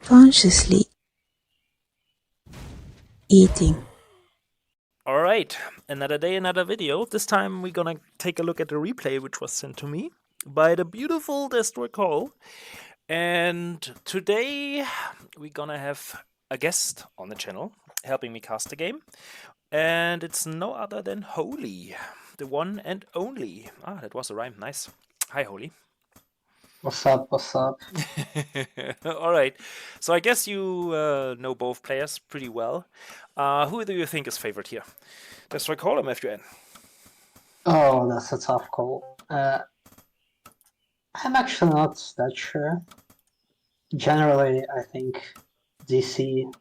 consciously eating. Alright, another day, another video. This time we're gonna take a look at the replay which was sent to me by the beautiful DESTROYcall. And today we're gonna have a guest on the channel helping me cast the game. And it's no other than Holy, the one and only. Ah, that was a rhyme, nice. Hi, Holy. What's up, what's up? Alright, so I guess you know both players pretty well. Who do you think is favored here? DESTROYcall or MatthewN? Oh, that's a tough call. I'm actually not that sure. Generally, I think DC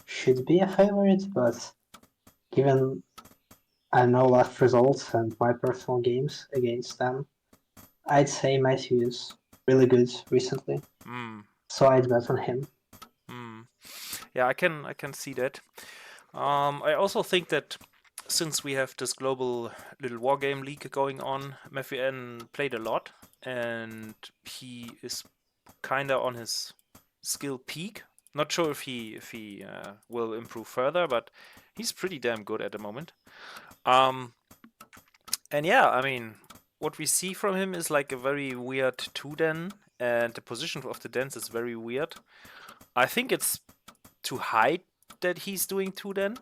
should be a favorite, but given I know last results and my personal games against them, I'd say Matthew is really good recently. So I'd bet on him. Yeah, I can see that. I also think that since we have this global little wargame league going on, MatthewN played a lot, and he is kinda on his skill peak. Not sure if he will improve further, but he's pretty damn good at the moment. And yeah, I mean, what we see from him is like a very weird 2-den, and the position of the dens is very weird. I think it's to hide that he's doing 2-den,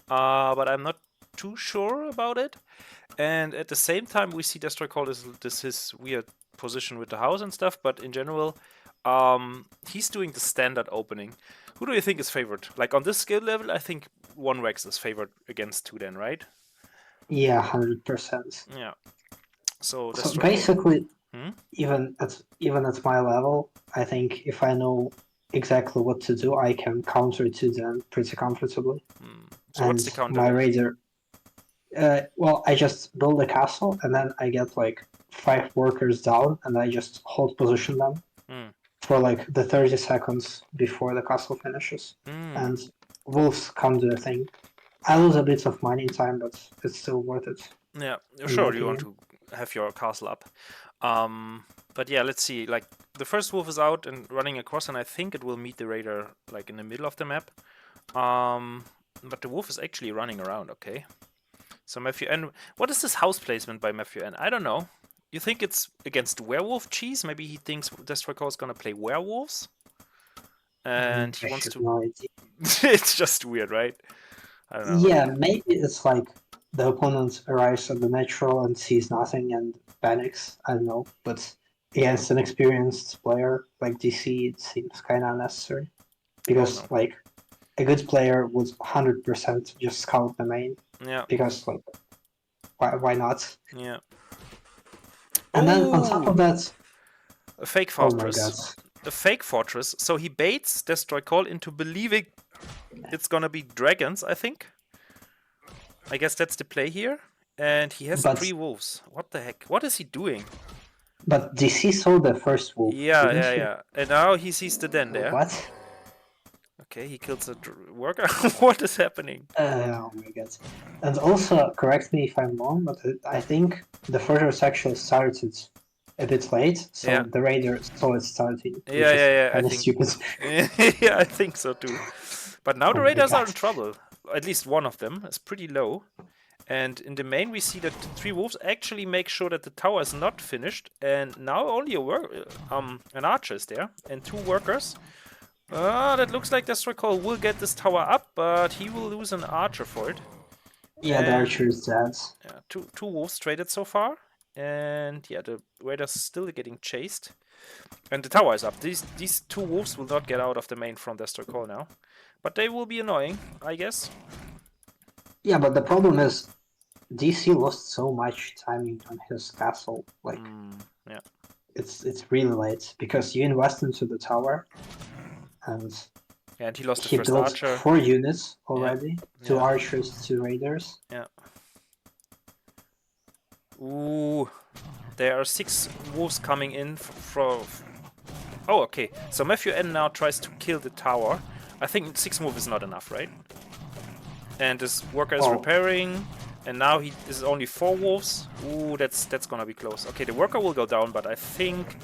but I'm not too sure about it. And at the same time, we see DESTROYcall this his weird position with the house and stuff, but in general, he's doing the standard opening. Who do you think is favored? Like on this skill level, I think 1rex is favored against 2-den, right? Yeah, 100%. Yeah. So basically, even at my level, I think if I know exactly what to do, I can counter to them pretty comfortably. So what's the counter? My raider, well, I just build a castle and then I get like 5 workers down and I just hold position them for like the 30 seconds before the castle finishes. And wolves can't do a thing. I lose a bit of mining time, but it's still worth it. Yeah, sure, you want to have your castle up. But yeah, let's see. Like, the first wolf is out and running across, and I think it will meet the raider, like, in the middle of the map. But the wolf is actually running around, okay. So MatthewN... What is this house placement by MatthewN? I don't know. You think it's against werewolf cheese? Maybe he thinks DESTROYcall is gonna play werewolves? And he wants to... No idea. It's just weird, right? I don't know. Yeah, maybe it's like the opponent arrives at the natural and sees nothing and panics. I don't know, but against an experienced player like DC, it seems kind of unnecessary. Because, like, a good player would 100% just scout the main. Yeah. Because, like, why not? Yeah. And then on top of that... A fake fortress. Oh my God. A fake fortress. So he baits DESTROYcall into believing it's gonna be dragons, I think. I guess that's the play here. And he has 3 wolves. What the heck? What is he doing? But DC saw the first wolf. Yeah. And now he sees the den there. What? Okay, he kills a worker. What is happening? Oh my God. And also, correct me if I'm wrong, but I think the fortress actually started a bit late, so the raider saw it starting. Yeah, I think. Stupid. Yeah, I think so too. But now the raiders are in trouble. At least one of them is pretty low. And in the main, we see that the 3 wolves actually make sure that the tower is not finished. And now only an archer is there and 2 workers. That looks like DESTROYcall will get this tower up, but he will lose an archer for it. Yeah, the archer is dead. Yeah, two wolves traded so far. And yeah, the raiders still getting chased. And the tower is up. These 2 wolves will not get out of the main from DESTROYcall now. But they will be annoying, I guess. Yeah, but the problem is DC lost so much timing on his castle. Like, yeah, it's really late because you invest into the tower, and he lost the first archer. He built 4 units already, 2 archers, 2 raiders. Yeah. Ooh, there are 6 wolves coming in from. Oh, okay. So MatthewN now tries to kill the tower. I think 6 moves is not enough, right? And this worker is repairing, and now he is only 4 wolves. Ooh, that's gonna be close. Okay, the worker will go down, but I think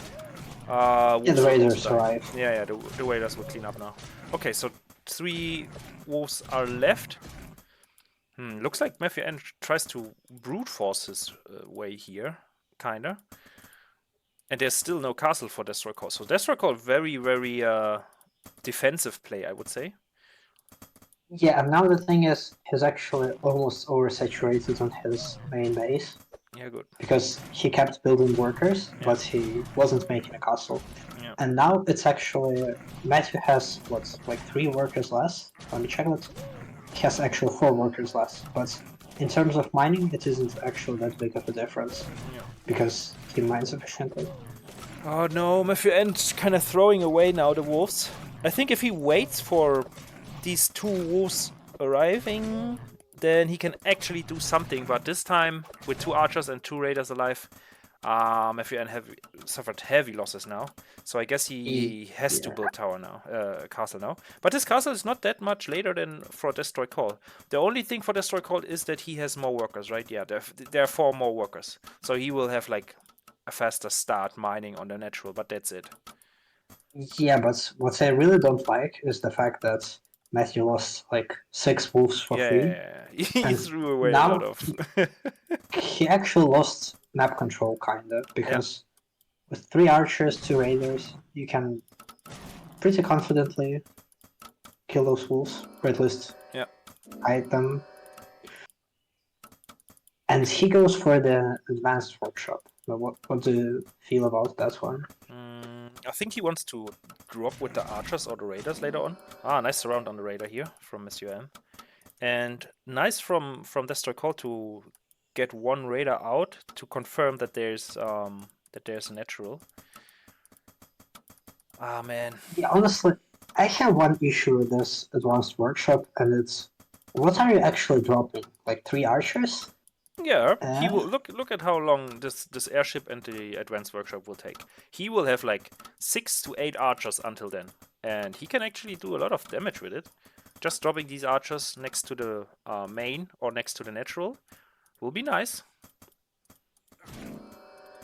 Yeah, Wolves the will also raiders die. arrive. Yeah, the raiders will clean up now. Okay, so 3 wolves are left. Looks like MatthewN tries to brute force his way here, kinda. And there's still no castle for DESTROYcall. So DESTROYcall, very, very defensive play, I would say. Yeah, and now the thing is, he's actually almost oversaturated on his main base. Yeah, good. Because he kept building workers, Yeah. but he wasn't making a castle. Yeah. And now it's actually Matthew has like 3 workers less. Let me check that. He has actually 4 workers less, but in terms of mining, it isn't actually that big of a difference Yeah. because he mines efficiently. Oh no, MatthewN's kind of throwing away now the wolves. I think if he waits for these 2 wolves arriving, then he can actually do something. But this time, with 2 archers and 2 raiders alive, MatthewN suffered heavy losses now. So I guess he has to build tower now, castle now. But this castle is not that much later than for DESTROYcall. The only thing for DESTROYcall is that he has more workers, right? Yeah, there are 4 more workers. So he will have like a faster start mining on the natural, but that's it. Yeah, but what I really don't like is the fact that Matthew lost like 6 wolves for free. Yeah. He And threw away a now lot of. he actually lost map control kinda because with 3 archers, 2 raiders, you can pretty confidently kill those wolves, or at least hide them. And he goes for the advanced workshop. What do you feel about that one? I think he wants to drop with the archers or the raiders later on. Ah, nice surround on the raider here from MatthewN. And nice from DESTROYcall to get 1 raider out to confirm that there's a natural. Ah man. Yeah, honestly, I have one issue with this advanced workshop, and it's what are you actually dropping? Like 3 archers? Yeah, he will look at how long this airship and the advanced workshop will take. He will have like 6 to 8 archers until then, and he can actually do a lot of damage with it. Just dropping these archers next to the main or next to the natural will be nice.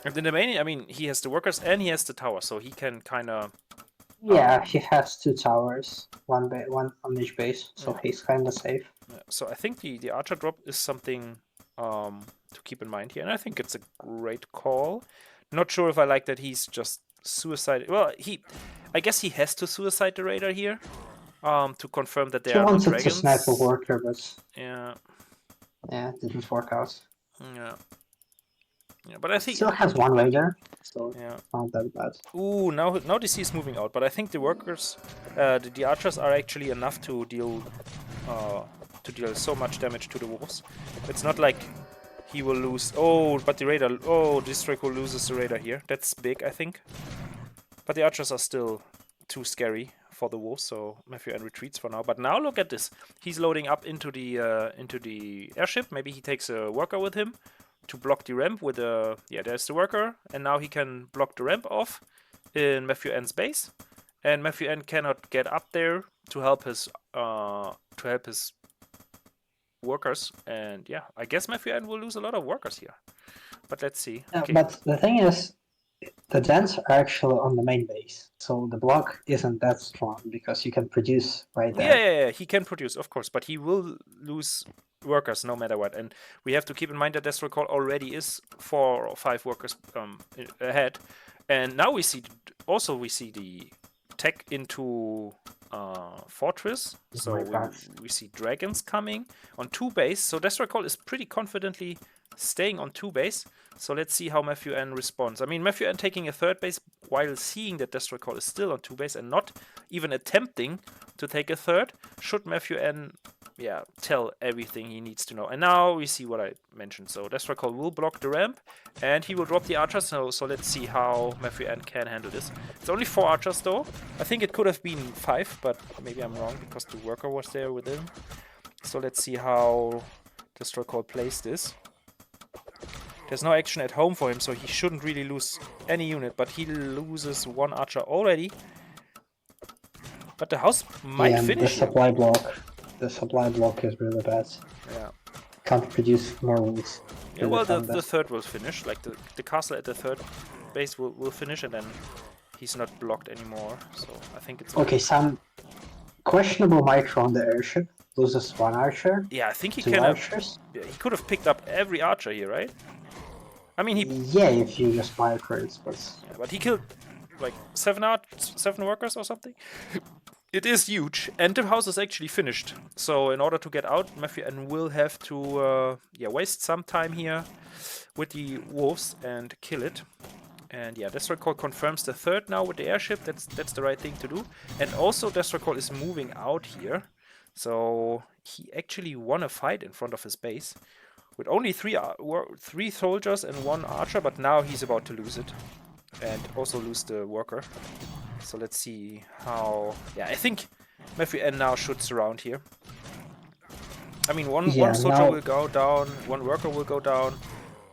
And in the main, I mean, he has the workers and he has the tower, so he can kind of. Yeah, he has 2 towers, one on each base, so he's kind of safe. So I think the archer drop is something to keep in mind here, and I think it's a great call. Not sure if I like that he's just suicide. Well, I guess he has to suicide the raider here to confirm that there are no dragons. He wanted to snipe a worker, but yeah, it didn't work out. Yeah, but I think still has 1 raider, so yeah, not that bad. Ooh, now DC is moving out, but I think the workers, the archers are actually enough to deal so much damage to the wolves. It's not like he will lose. Oh, but the raider. Oh, DESTROYcall loses the raider here. That's big, I think. But the archers are still too scary for the wolves, so MatthewN retreats for now. But now look at this. He's loading up into the airship. Maybe he takes a worker with him to block the ramp with a. Yeah, there's the worker, and now he can block the ramp off in MatthewN's base, and MatthewN cannot get up there to help his workers, and yeah, I guess MatthewN will lose a lot of workers here. But let's see. Okay. But the thing is, the dents are actually on the main base, so the block isn't that strong because you can produce right there. Yeah, he can produce, of course, but he will lose workers no matter what. And we have to keep in mind that DESTROYcall already is 4 or 5 workers ahead, and now we see the tech into fortress, so we see dragons coming on 2 base. So DESTROYcall is pretty confidently staying on 2 base. So let's see how MatthewN responds. I mean, MatthewN taking a 3rd base while seeing that DESTROYcall is still on 2 base and not even attempting to take a 3rd. Should MatthewN, tell everything he needs to know. And now we see what I mentioned. So DESTROYcall will block the ramp and he will drop the archers. So let's see how MatthewN can handle this. It's only 4 archers though. I think it could have been 5, but maybe I'm wrong because the worker was there with him. So let's see how DESTROYcall plays this. There's no action at home for him, so he shouldn't really lose any unit, but he loses 1 archer already. But the house might finish. The supply block is really bad. Yeah. Can't produce more wolves. Yeah, well, the 3rd will finish. Like the castle at the 3rd base will finish, and then he's not blocked anymore, so I think it's Okay, some questionable micro on the airship. Loses one archer, yeah, I think he two can have. archers. Yeah, he could have picked up every archer here, right? I mean, Yeah, if you just micro it, but yeah, but he killed like 7 workers or something. It is huge, and the house is actually finished. So in order to get out, MatthewN will have to waste some time here with the wolves and kill it. And yeah, DESTROYcall confirms the third now with the airship. That's the right thing to do. And also DESTROYcall is moving out here. So he actually won a fight in front of his base with only three soldiers and 1 archer, but now he's about to lose it. And also lose the worker. So let's see how... Yeah, I think MatthewN now should surround here. I mean, one soldier will go down, 1 worker will go down.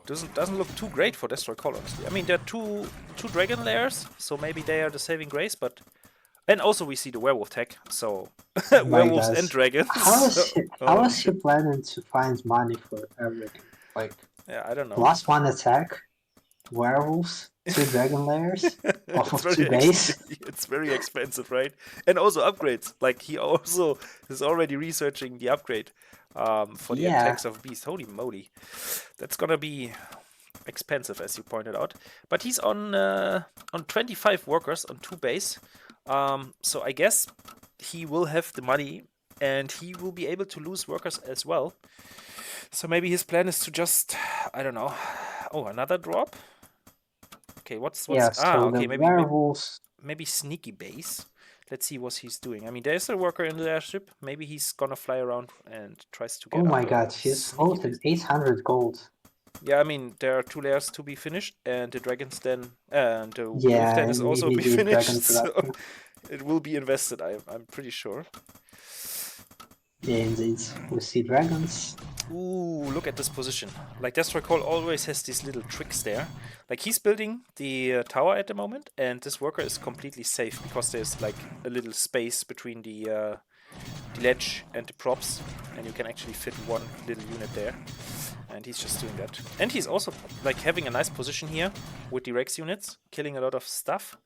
Doesn't look too great for DESTROYcall, honestly. I mean, there are two dragon layers, so maybe they are the saving grace, but... And also we see the werewolf tech, so... werewolves and dragons. How is he planning to find money for everything? Like, yeah, I don't know. +1 attack, werewolves, 2 dragon layers, off of 2 base. It's very expensive, right? And also upgrades. Like, he also is already researching the upgrade for the attacks of beast. Holy moly. That's gonna be expensive, as you pointed out. But he's on 25 workers on 2 base. So I guess he will have the money and he will be able to lose workers as well. So maybe his plan is to just, I don't know. Oh, another drop? Okay, what's okay, maybe sneaky base. Let's see what he's doing. I mean, there's a worker in the airship. Maybe he's gonna fly around and tries to get. Oh my god, he's voted 800 gold. Yeah, I mean, there are 2 layers to be finished, and the dragon's den and the wolf den is also be finished. So it will be invested. I'm pretty sure. Yeah, indeed. We see dragons. Ooh, look at this position. Like, DESTROYcall always has these little tricks there. Like, he's building the tower at the moment, and this worker is completely safe because there's like a little space between the ledge and the props, and you can actually fit 1 little unit there. And he's just doing that. And he's also like having a nice position here with the Rex units, killing a lot of stuff.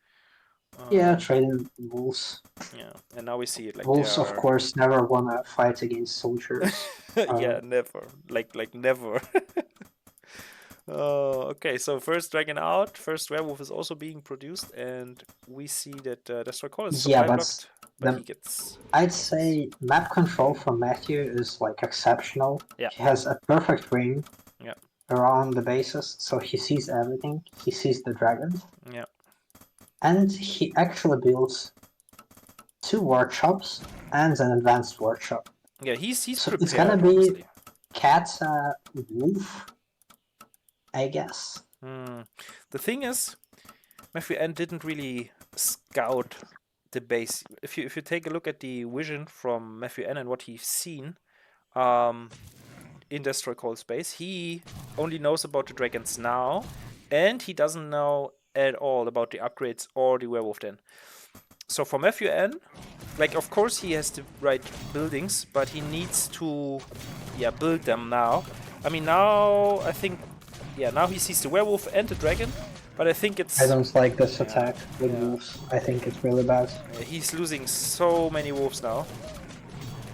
Yeah, trading wolves. Yeah, and now we see it like wolves, of course, never wanna fight against soldiers. Yeah, never. Like never. Okay, so first dragon out, first werewolf is also being produced, and we see that DESTROYcall is supply blocked, but he gets... I'd say map control from Matthew is like exceptional. Yeah. He has a perfect ring around the bases, so he sees everything. He sees the dragons. Yeah. And he actually builds 2 workshops and an advanced workshop. Yeah, he's so prepared. It's gonna be cat, wolf, I guess. The thing is, MatthewN didn't really scout the base. If you take a look at the vision from MatthewN and what he's seen in DESTROYcall space, he only knows about the dragons now, and he doesn't know at all about the upgrades or the werewolf den. So for MatthewN, like, of course he has the right buildings, but he needs to build them now. I mean, now I think now he sees the werewolf and the dragon, but I think it's... I don't like this attack with wolves. I think it's really bad. He's losing so many wolves now.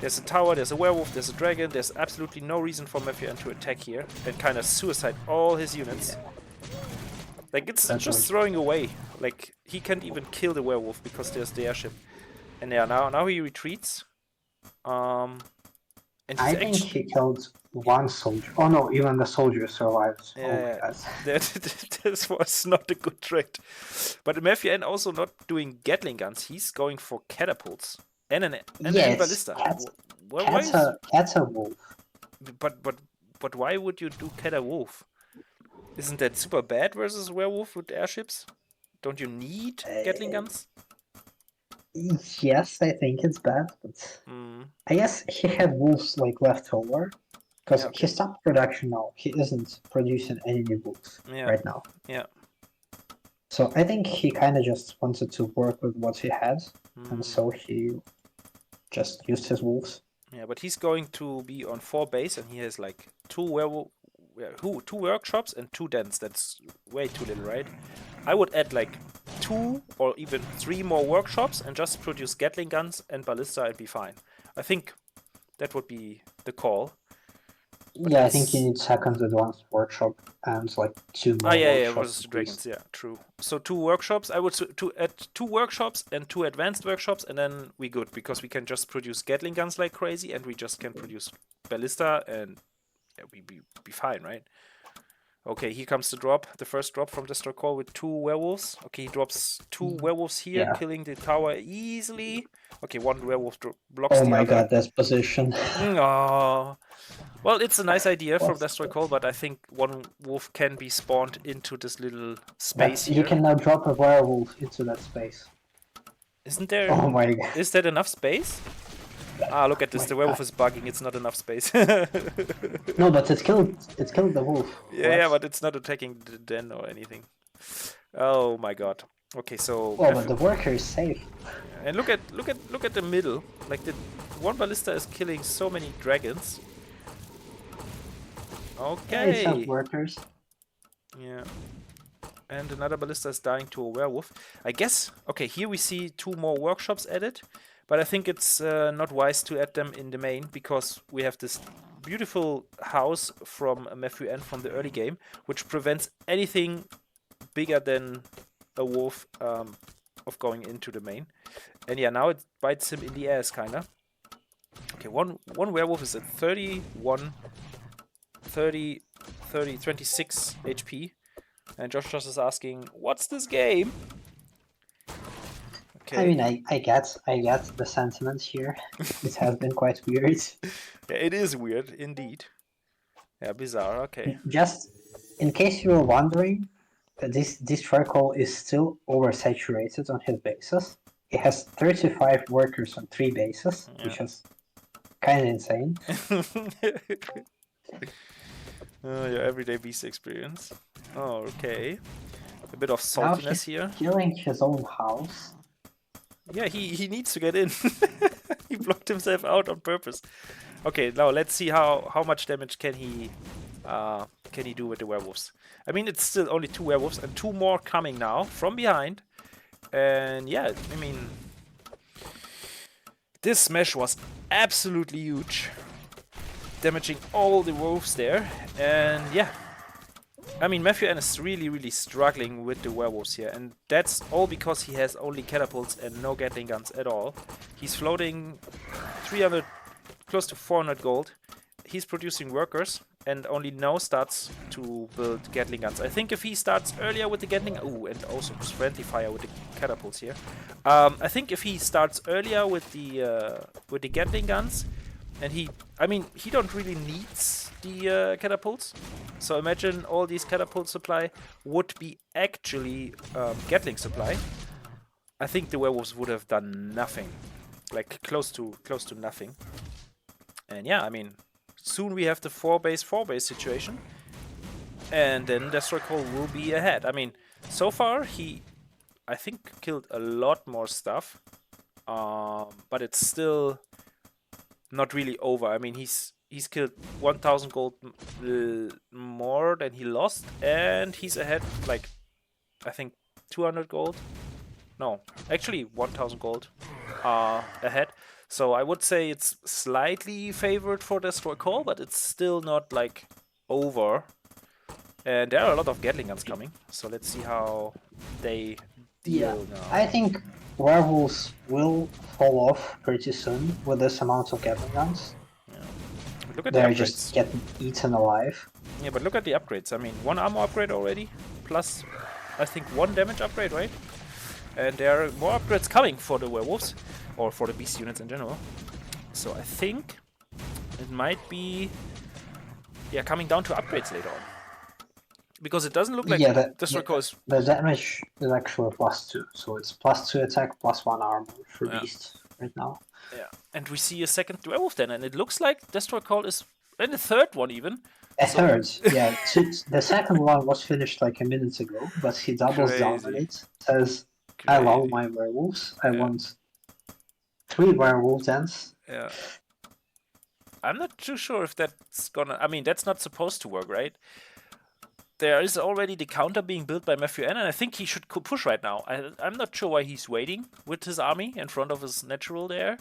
There's a tower, there's a werewolf, there's a dragon. There's absolutely no reason for MatthewN to attack here and kind of suicide all his units. Like, it's just throwing away. Like, he can't even kill the werewolf because there's the airship. And now he retreats. And I think he killed 1 soldier. Oh no, even the soldier survived. Yeah, this was not a good trade. But MatthewN also not doing Gatling guns. He's going for catapults and an ballista. Cata wolf. But why would you do Cata wolf? Isn't that super bad versus werewolf with airships? Don't you need Gatling guns? Yes, I think it's bad, but I guess he had wolves like left over because he stopped production now. He isn't producing any new wolves right now. Yeah. So I think he kind of just wanted to work with what he had, and so he just used his wolves. Yeah, but he's going to be on 4 base, and he has like 2 workshops and 2 dens. That's way too little, right? I would add like 2 or even 3 more workshops and just produce Gatling guns and ballista and be fine. I think that would be the call. But Yeah, I think you need second advanced workshop and like 2 more yeah, workshops versus the at least. dragons. Yeah, true. So 2 workshops. I would add 2 workshops and 2 advanced workshops, and then we good because we can just produce Gatling guns like crazy, and we just can produce ballista, and yeah, we be fine, right? Okay, here comes the drop, the first drop from DESTROYcall with 2 werewolves. Okay, he drops 2 werewolves here, Yeah. killing the tower easily. Okay, 1 werewolf blocks Oh the my other. god, this position. Oh. Well, it's a nice idea from What's DESTROYcall, but I think 1 wolf can be spawned into this little space But you here. can now drop a werewolf into that space. Isn't there? Oh my god. Is that enough space? Ah, look at this. My The werewolf god. is bugging. It's not enough space. No, but it killed the wolf. Yeah, but it's not attacking the den or anything. Oh my god. Okay, so Oh, but the worker is safe. and look at the middle. Like the 1 ballista is killing so many dragons. Yeah, it's not Okay. workers. Yeah. And another ballista is dying to a werewolf. I guess, okay, here we see 2 more workshops added, but I think it's not wise to add them in the main because we have this beautiful house from MatthewN from the early game, which prevents anything bigger than a wolf of going into the main. And yeah, now it bites him in the ass, kinda. Okay, one werewolf is at 31, 30, 26 HP. And Josh just is asking, what's this game? Okay. I mean, I get the sentiment here. It has been quite weird. Yeah, it is weird, indeed. Yeah, bizarre, okay. Just in case you were wondering, this DESTROYcall is still oversaturated on his bases. He has 35 workers on 3 bases, which is kind of insane. Your everyday beast experience. Oh, okay. A bit of Now saltiness he's here. killing his own house. Yeah, he needs to get in. He blocked himself out on purpose. Okay, now let's see how much damage can he do with the werewolves. I mean, it's still only 2 werewolves and 2 more coming now from behind. And yeah, I mean, this smash was absolutely huge, damaging all the wolves there. And yeah, I mean, MatthewN is really struggling with the werewolves here, and that's all because he has only catapults and no Gatling guns at all. He's floating 300, close to 400 gold. He's producing workers and only now starts to build Gatling guns. I think if he starts earlier with the Gatling, and also friendly fire with the catapults here. I think if he starts earlier with the Gatling guns, and he don't really need the catapults. So imagine all these catapult supply would be actually Gatling supply. I think the werewolves would have done nothing, like close to nothing. And yeah, I mean, soon we have the 4-base situation, and then DESTROYcall will be ahead. I mean, so far he, I think, killed a lot more stuff, but it's still not really over. I mean, he's killed 1,000 gold more than he lost, and he's ahead, like, I think 200 gold. No, actually 1,000 gold ahead. So I would say it's slightly favored for DESTROYcall, but it's still not like over. And there are a lot of Gatling guns coming, so let's see how they deal now. I think werewolves will fall off pretty soon with this amount of Gatling guns. Yeah. Look at the They're upgrades. just getting eaten alive. Yeah, but look at the upgrades. I mean, 1 armor upgrade already, plus I think 1 damage upgrade, right? And there are more upgrades coming for the werewolves, or for the beast units in general. So I think it might be, yeah, coming down to upgrades later on. Because it doesn't look like DESTROYcall is... The damage is actually +2, so it's +2 attack, +1 armor for beast right now. Yeah, and we see a second werewolf then, and it looks like DESTROYcall is... and a third one even. Third, yeah. The second one was finished like a minute ago, but he doubles down on it. Says, I love my werewolves. I want 3 werewolf dens. Yeah. I'm not too sure if that's gonna... I mean, that's not supposed to work, right? there is already the counter being built by MatthewN, and I think he should push right now. I'm not sure why he's waiting with his army in front of his natural there.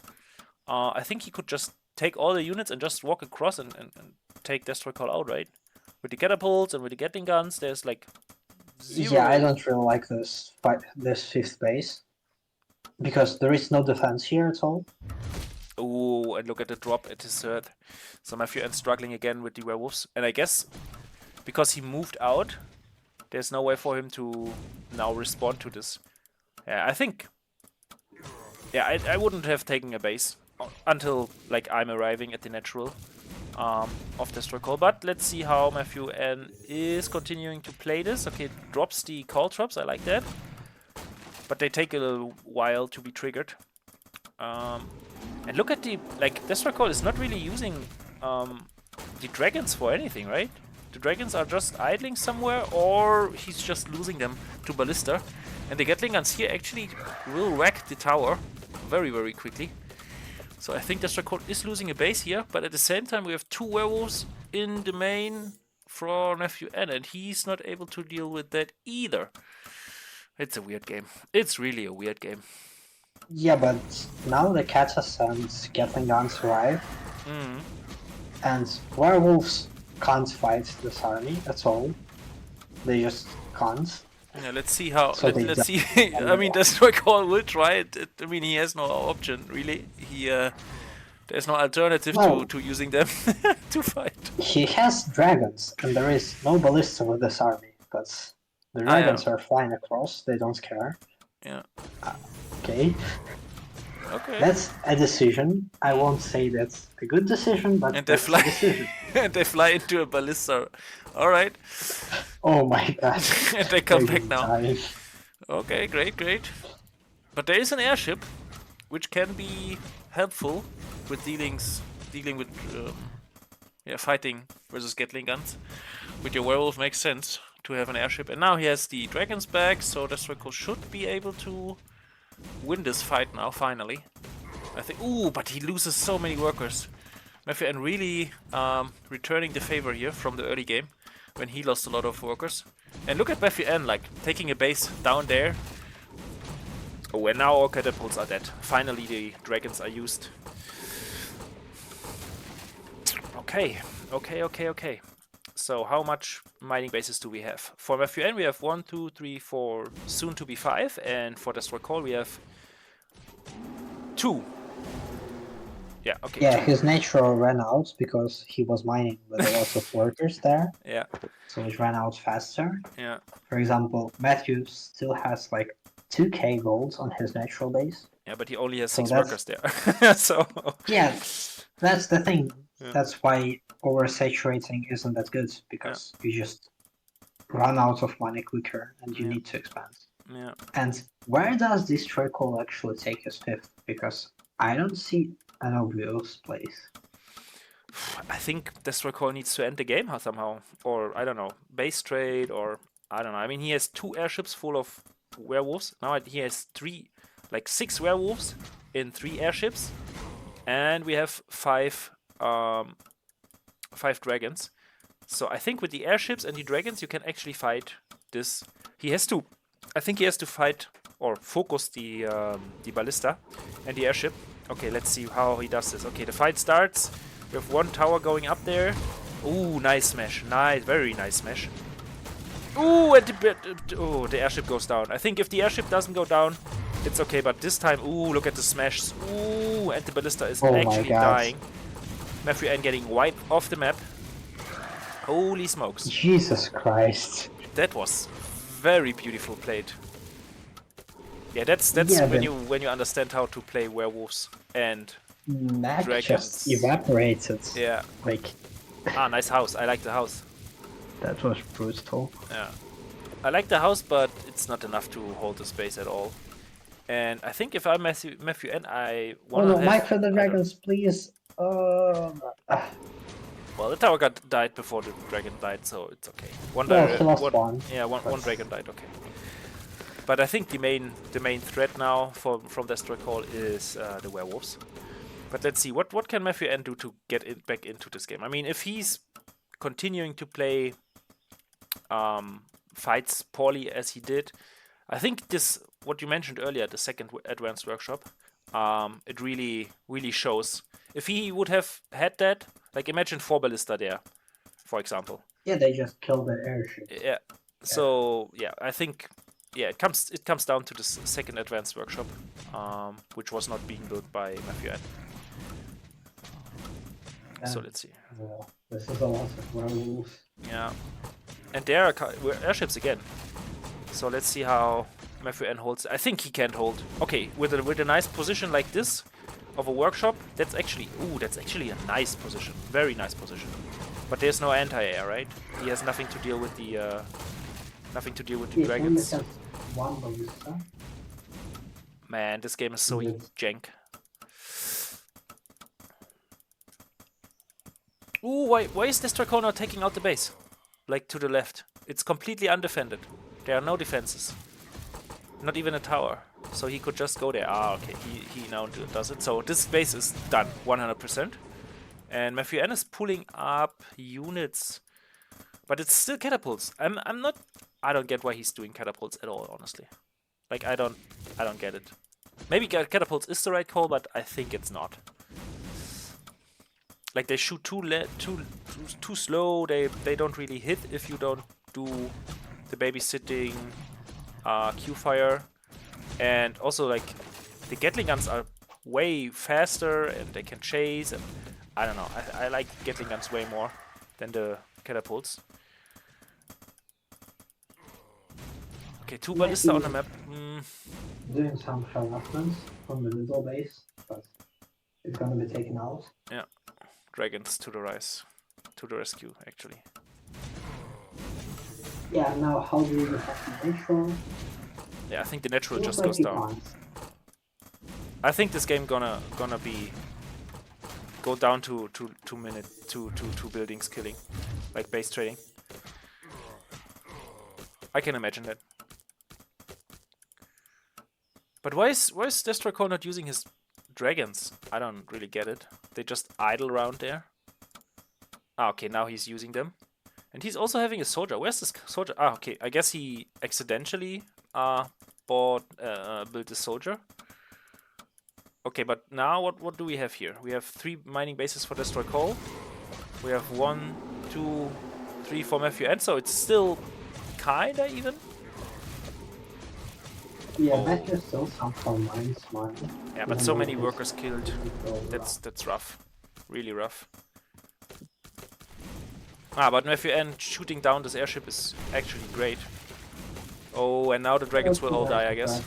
I think he could just take all the units and just walk across and take DESTROYcall out, right? With the catapults and with the Gatling guns, there's like zero. Yeah, I don't really like this fifth base because there is no defense here at all. Oh, and look at the drop at his third. So MatthewN struggling again with the werewolves, and I guess because he moved out, there's no way for him to now respond to this. Yeah, I think. Yeah, I wouldn't have taken a base until like I'm arriving at the natural of DESTROYcall. But let's see how MatthewN is continuing to play this. Okay, drops the call traps. I like that, but they take a little while to be triggered. And look at the DESTROYcall is not really using the dragons for anything, right? The dragons are just idling somewhere, or he's just losing them to ballista. And the Gatling guns here actually will wreck the tower very, very quickly. So I think DESTROYcall is losing a base here, but at the same time we have two werewolves in the main for MatthewN, and he's not able to deal with that either. It's a weird game. It's really a weird game. Yeah, but now the Katas and Gatling guns arrive, and werewolves can't fight this army at all. They just can't. Yeah, let's see how. So Let's see. I mean, DESTROYcall will try it. I mean, he has no option really. There's no alternative to using them to fight. He has dragons, and there is no ballista with this army, but the dragons are flying across. They don't care. Yeah. Okay. Okay. That's a decision. I won't say that's a good decision, but and they fly. And they fly into a ballista. All right. Oh my god. And they come back now. Okay, great. But there is an airship, which can be helpful with dealing with fighting versus Gatling guns. With your werewolf makes sense to have an airship. And now he has the dragons back, so DESTROYcall should be able to win this fight now, finally. I think. Ooh, but he loses so many workers. MatthewN really returning the favor here from the early game, when he lost a lot of workers. And look at MatthewN, like, taking a base down there. Oh, and now all catapults are dead. Finally, the dragons are used. Okay. So, how much mining bases do we have? For MatthewN, we have 1, 2, 3, 4, soon to be 5. And for DESTROYcall, we have 2. Yeah, okay. Yeah, his natural ran out because he was mining with a lot of workers there. Yeah. So it ran out faster. Yeah. For example, Matthew still has like 2k gold on his natural base. Yeah, but he only has 6 workers there. So. Yeah, that's the thing. Yeah. That's why oversaturating isn't that good, because you just run out of money quicker and you need to expand. Yeah. And where does DESTROYcall actually take his 5th? Because I don't see an obvious place. I think DESTROYcall needs to end the game somehow, or I don't know, base trade, or I don't know. I mean, he has 2 airships full of werewolves. Now he has 6 werewolves in 3 airships, and we have 5 dragons. So I think with the airships and the dragons, you can actually fight this. I think he has to fight or focus the ballista and the airship. Okay, let's see how he does this. Okay, the fight starts. We have 1 tower going up there. Ooh, nice smash. Nice, very nice smash. Ooh, and the airship goes down. I think if the airship doesn't go down, it's okay. But this time, ooh, look at the smash. Ooh, and the ballista is actually dying. MatthewN getting wiped off the map. Holy smokes. Jesus Christ. That was very beautiful played. Yeah, that's when you understand how to play werewolves and dragons. Just evaporated. Yeah. Nice house. I like the house. That was brutal. Yeah. I like the house, but it's not enough to hold the space at all. And I think if I'm MatthewN, I want to Mike for the dragons, please. Well, the tower died before the dragon died, so it's okay. One dragon died, okay. But I think the main threat now from DESTROYcall is the werewolves. But let's see, what can MatthewN do to get back into this game? I mean, if he's continuing to play fights poorly as he did. I think this, what you mentioned earlier, the second advanced workshop, it really shows. If he would have had that, like imagine 4 ballista there, for example. Yeah, they just killed the airship. Yeah. So yeah, I think it comes down to this second advanced workshop, which was not being built by MatthewN. So let's see. Well, this is a lot of werewolves. Yeah, and there are airships again. So let's see how MatthewN holds. I think he can't hold. Okay, with a nice position like this of a workshop, that's actually a nice position, very nice position. But there's no anti-air, right? He has nothing to deal with the dragons. One ballista. Man, this game is so jank. Ooh, why is DESTROYcall not taking out the base? Like to the left. It's completely undefended. There are no defenses. Not even a tower. So he could just go there. Ah, okay. He now does it. So this base is done 100%. And MatthewN is pulling up units. But it's still catapults. I don't get why he's doing catapults at all, honestly. Like I don't get it. Maybe catapults is the right call, but I think it's not. Like they shoot too slow. They don't really hit if you don't do the babysitting Q fire, and also like the Gatling guns are way faster and they can chase, and I don't know. I like Gatling guns way more than the catapults. Okay, 2 ballista on the map. Doing some harassments from the middle base, but it's gonna be taken out. Yeah. Dragons to the rescue, actually. Yeah, now how do you have the natural? Yeah, I think the natural just goes down. I think this game gonna go down to 2 buildings killing, like base trading. I can imagine that. But why is DESTROYcall not using his dragons? I don't really get it. They just idle around there. Ah, okay, now he's using them. And he's also having a soldier. Where's this soldier? Ah, okay, I guess he accidentally built a soldier. Okay, but now what do we have here? We have 3 mining bases for DESTROYcall. We have 1, 2, 3 for MatthewN, so it's still kinda even. Yeah, Matthew still somehow mines mine. Yeah, but so many workers killed. That's rough. Really rough. Ah, but MatthewN shooting down this airship is actually great. Oh, and now the dragons will all die, I guess.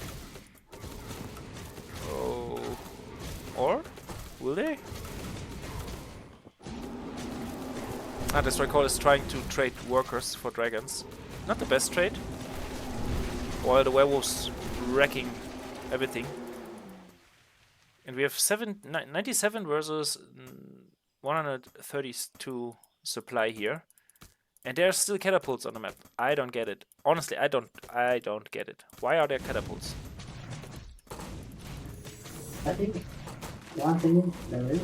Oh. Or? Will they? Ah, DESTROYcall is trying to trade workers for dragons. Not the best trade. While the werewolves wrecking everything. And we have 97 versus 132 supply here. And there are still catapults on the map. I don't get it. Honestly, I don't get it. Why are there catapults? I think one thing there is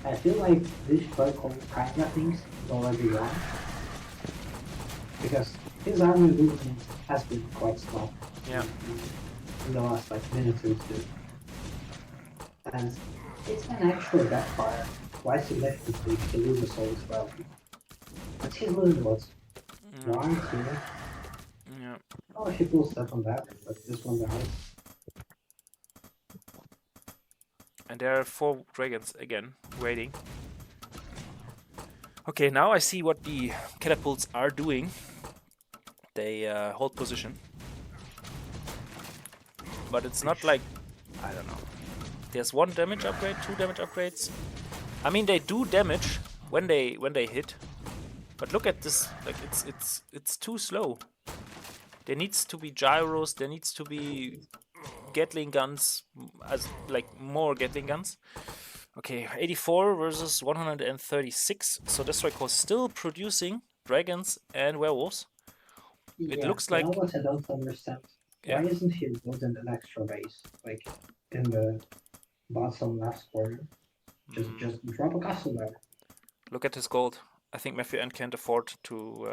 I feel like this DESTROYcall kind of things is already wrong. Because his army movement has been quite slow. Yeah. In the last like minute or two. And it's an actual backfire. Why significantly to lose a soul as well. But he's losing what? 1, 2. Yeah. Oh, he pulls stuff on that, but this one dies. And there are 4 dragons again, waiting. Okay, now I see what the catapults are doing. They hold position. But it's not like, I don't know. There's 1 damage upgrade, 2 damage upgrades. I mean, they do damage when they hit. But look at this, like it's too slow. There needs to be gyros, there needs to be Gatling guns, as like more Gatling guns. Okay, 84 versus 136. So DESTROYcall still producing dragons and werewolves. It looks like. You know what I don't understand? Yeah. Why isn't he building an extra base, like in the bottom left corner? Just drop a castle there. Look at his gold. I think MatthewN can't afford to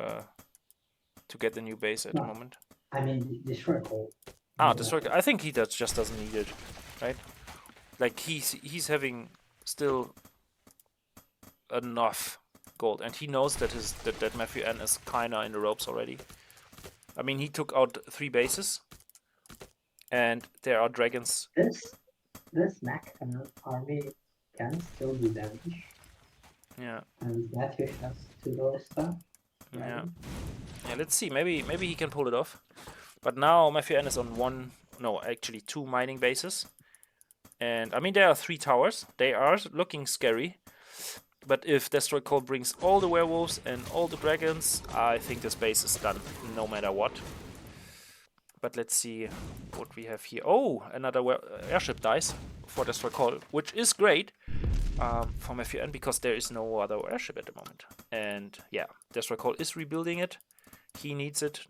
to get the new base at the moment. I mean, DESTROYcall. Destroy. I think he just doesn't need it, right? Like he's having still enough gold, and he knows that that MatthewN is kinda in the ropes already. I mean, he took out 3 bases, and there are dragons. This mech army can still do damage. Yeah. And Matthew has 2 ballista. Yeah. Yeah. Let's see. Maybe he can pull it off. But now MatthewN is on actually 2 mining bases. And I mean, there are 3 towers. They are looking scary. But if DESTROYcall brings all the werewolves and all the dragons, I think this base is done no matter what. But let's see what we have here. Oh, another airship dies for DESTROYcall, which is great for MatthewN because there is no other airship at the moment. And yeah, DESTROYcall is rebuilding it. He needs it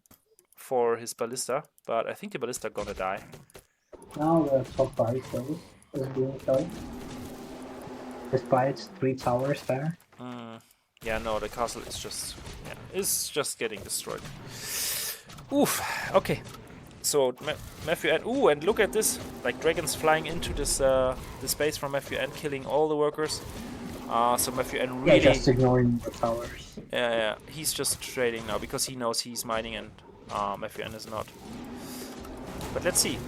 for his ballista, but I think the ballista gonna die. Now the top right is being killed. Despite 3 towers there. Yeah, no, the castle is just getting destroyed. Oof. Okay. So MatthewN. Ooh, and look at this! Like dragons flying into this base from MatthewN, killing all the workers. So MatthewN really. Yeah, just ignoring the towers. Yeah. He's just trading now because he knows he's mining and MatthewN is not. But let's see.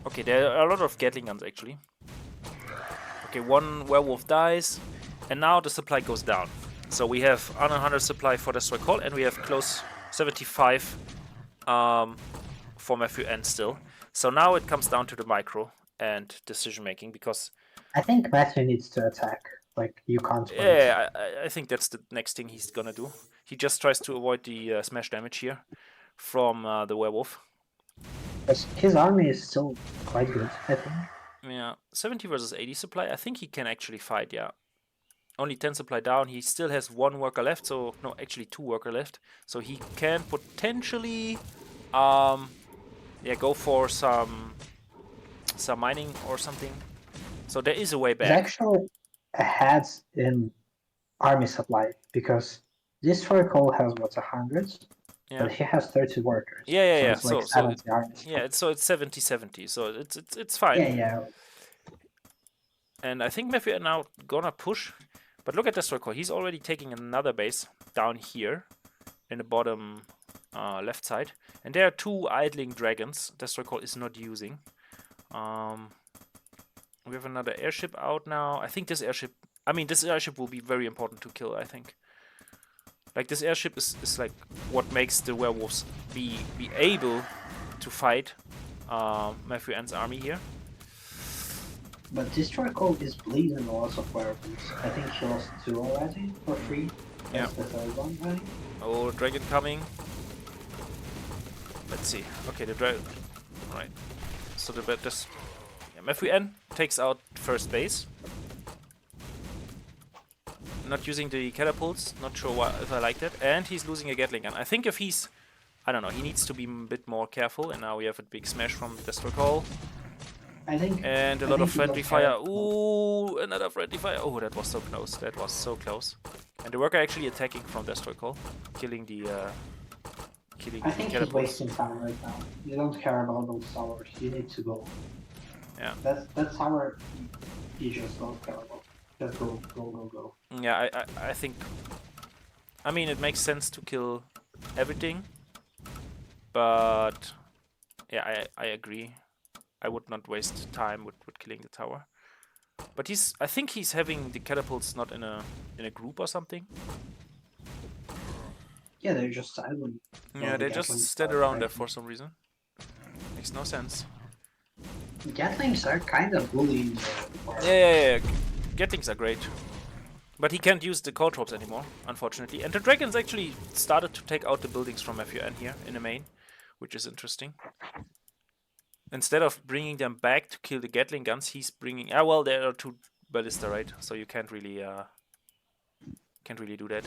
Okay, there are a lot of Gatling guns actually. Okay, 1 werewolf dies, and now the supply goes down. So we have under 100 supply for DESTROYcall, and we have close 75 for MatthewN still. So now it comes down to the micro and decision making because I think Matthew needs to attack. Like you can't. Yeah, I think that's the next thing he's gonna do. He just tries to avoid the smash damage here from the werewolf. His army is still quite good, I think. Yeah, 70 versus 80 supply. I think he can actually fight, yeah. Only 10 supply down. He still has 1 worker left, so... No, actually 2 worker left. So he can potentially... go for some mining or something. So there is a way back. He's actually ahead in army supply, because DESTROYcall has, 100? Yeah. But he has 30 workers. Yeah. So it's like 70 army supply. So it's 70-70. So it's fine. Yeah. And I think MatthewN now gonna push. But look at DESTROYcall. He's already taking another base down here in the bottom left side. And there are 2 idling dragons DESTROYcall is not using. We have another airship out now. I think this airship will be very important to kill, I think. Like, this airship is like what makes the werewolves be able to fight MatthewN's army here. But DESTROYcall is bleeding lots of werewolves. I think he lost 2 already, or 3. That's the 3rd one, right? Oh, dragon coming. Let's see. Okay, the dragon. Right. So MatthewN takes out first base. Not using the catapults. Not sure if I like that. And he's losing a Gatling gun. I think if he's... I don't know. He needs to be a bit more careful. And now we have a big smash from DESTROYcall. And a lot of friendly fire. Ooh, another friendly fire. Oh, that was so close. That was so close. And the worker actually attacking from DESTROYcall, killing the I think he's wasting time right now. You don't care about those towers. You need to go. Yeah. That tower, you just don't care about. Just go. Yeah, I think. I mean, it makes sense to kill everything, but yeah, I agree. I would not waste time with killing the tower. But I think he's having the catapults not in a group or something. Yeah, they're just silent. Yeah, they just stand around there for some reason. Makes no sense. Gatlings are kind of bullying. Yeah. Gatlings are great. But he can't use the caltrops anymore, unfortunately. And the dragons actually started to take out the buildings from MatthewN here in the main, which is interesting. Instead of bringing them back to kill the Gatling guns, he's bringing... well, there are 2 ballista, right? So you can't really do that.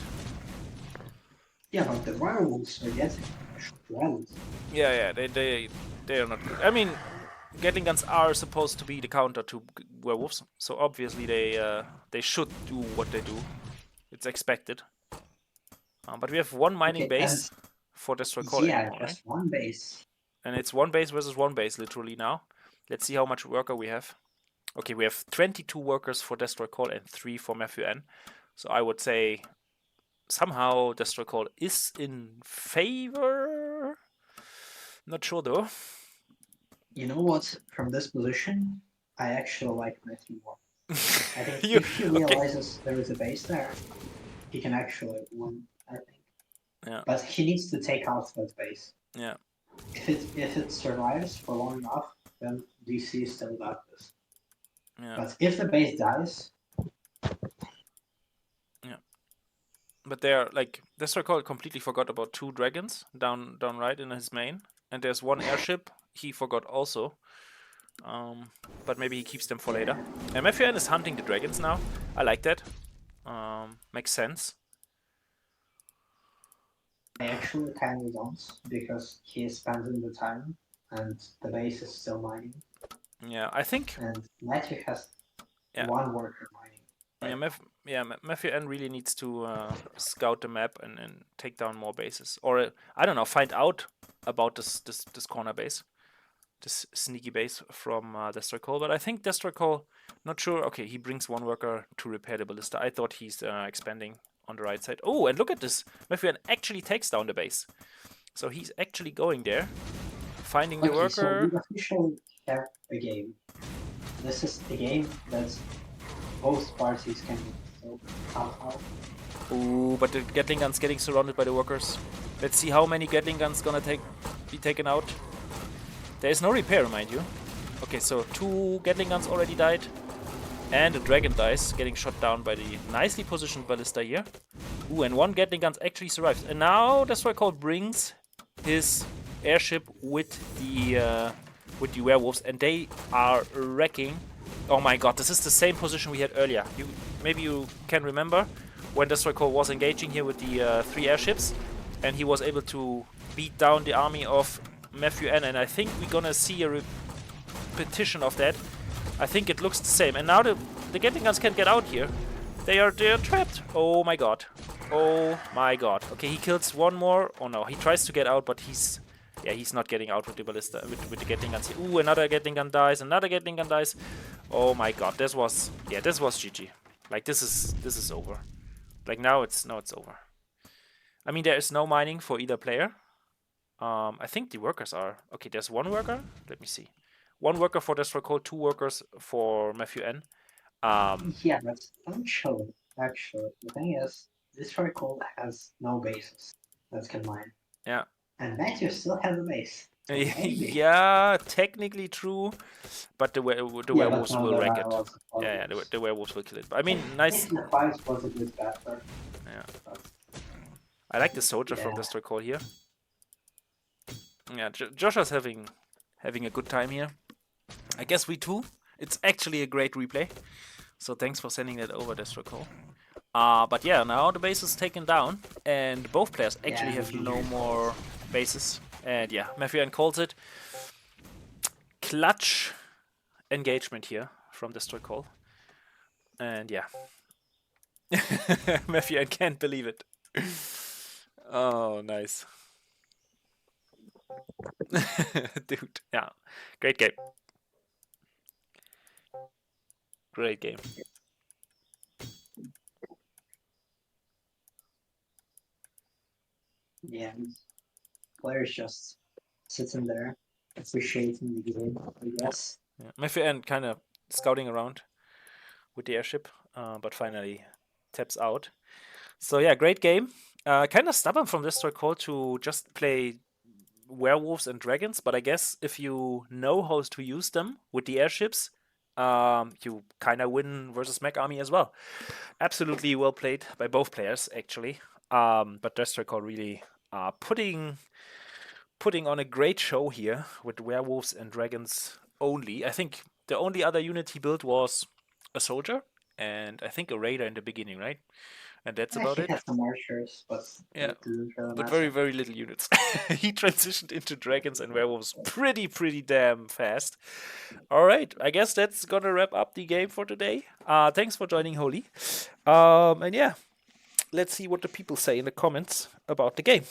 Yeah, but the werewolves are getting shredded. Yeah, they are not good. I mean, Gatling guns are supposed to be the counter to werewolves, so obviously they should do what they do. It's expected. But we have 1 mining base for DestroyCall Yeah, anymore, right? just one base. And it's one base versus one base, literally now. Let's see how much worker we have. Okay, we have 22 workers for DestroyCall and 3 for MatthewN. So I would say somehow DestroyCall is in favor. Not sure though. You know what? From this position, I actually like Matthew more. I think You- if he realizes there is a base there, he can actually win, I think. Yeah. But he needs to take out that base. Yeah. If it survives for long enough, then DC still got this. Yeah. But if the base dies, But they're like DestroyCall completely forgot about 2 dragons down right in his main, and there's 1 airship he forgot also. But maybe he keeps them for later. And MatthewN is hunting the dragons now. I like that. Makes sense. I actually kind of don't, because he is spending the time and the base is still mining. Yeah, I think. And Matthew has 1 worker mining. MatthewN really needs to scout the map and take down more bases, or I don't know, find out about this corner base, this sneaky base from DestroyCall. But I think DestroyCall, not sure. Okay, he brings 1 worker to repair the ballista. I thought he's expanding on the right side. Oh, and look at this! MatthewN actually takes down the base, so he's actually going there, finding the worker. So we officially have a game. This is a game that's both parties can win. So how? Ooh, but the Gatling gun's getting surrounded by the workers. Let's see how many Gatling guns gonna be taken out. There is no repair, mind you. Okay, so 2 Gatling guns already died. And the dragon dies, getting shot down by the nicely positioned ballista here. Ooh, and 1 Gatling gun actually survives. And now DestroyCall brings his airship with the werewolves, and they are wrecking. Oh my god, this is the same position we had earlier. Maybe you can remember when DestroyCall was engaging here with the 3 airships, and he was able to beat down the army of MatthewN, and I think we're gonna see a repetition of that. I think it looks the same. And now the Gatling guns can't get out here. They are trapped. Oh my god. Oh my god. Okay, he kills 1 more. Oh no, he tries to get out, but he's not getting out with the ballista, with the Gatling guns here. Ooh, another Gatling gun dies, another Gatling gun dies. Oh my god, this was GG. Like this is over. Like now it's over. I mean, there is no mining for either player. I think the workers are okay. There's 1 worker. Let me see. 1 worker for DestroyCall, 2 workers for MatthewN. Yeah, that's actually. The thing is, DestroyCall has no bases that can mine. Yeah. And Matthew still has a base. So yeah, technically true, but the werewolves will wreck it. Yeah, the werewolves will kill it. But I mean, nice. The fight was a bit better. Yeah. I like the soldier from DestroyCall here. Yeah, Joshua's having a good time here. I guess we too. It's actually a great replay. So thanks for sending that over, DestroyCall. But yeah, now the base is taken down, and both players actually have no more bases. And yeah, MatthewN calls it. Clutch engagement here from DestroyCall. And yeah. MatthewN can't believe it. Oh, nice. Dude, yeah. Great game. Great game. Yeah, players just sitting there appreciating the game, I guess. Yeah. MatthewN kind of scouting around with the airship, but finally taps out. So yeah, great game. Kind of stubborn from DestroyCall to just play werewolves and dragons, but I guess if you know how to use them with the airships, you kind of win versus Mech Army as well. Absolutely well played by both players, actually. But DestroyCall really putting on a great show here with werewolves and dragons only. I think the only other unit he built was a soldier and I think a raider in the beginning, right? And that's about it. He had some archers, but yeah, but very, very little units. He transitioned into dragons and werewolves pretty damn fast. All right, I guess that's gonna wrap up the game for today. Thanks for joining, Holy. And yeah, let's see what the people say in the comments about the game.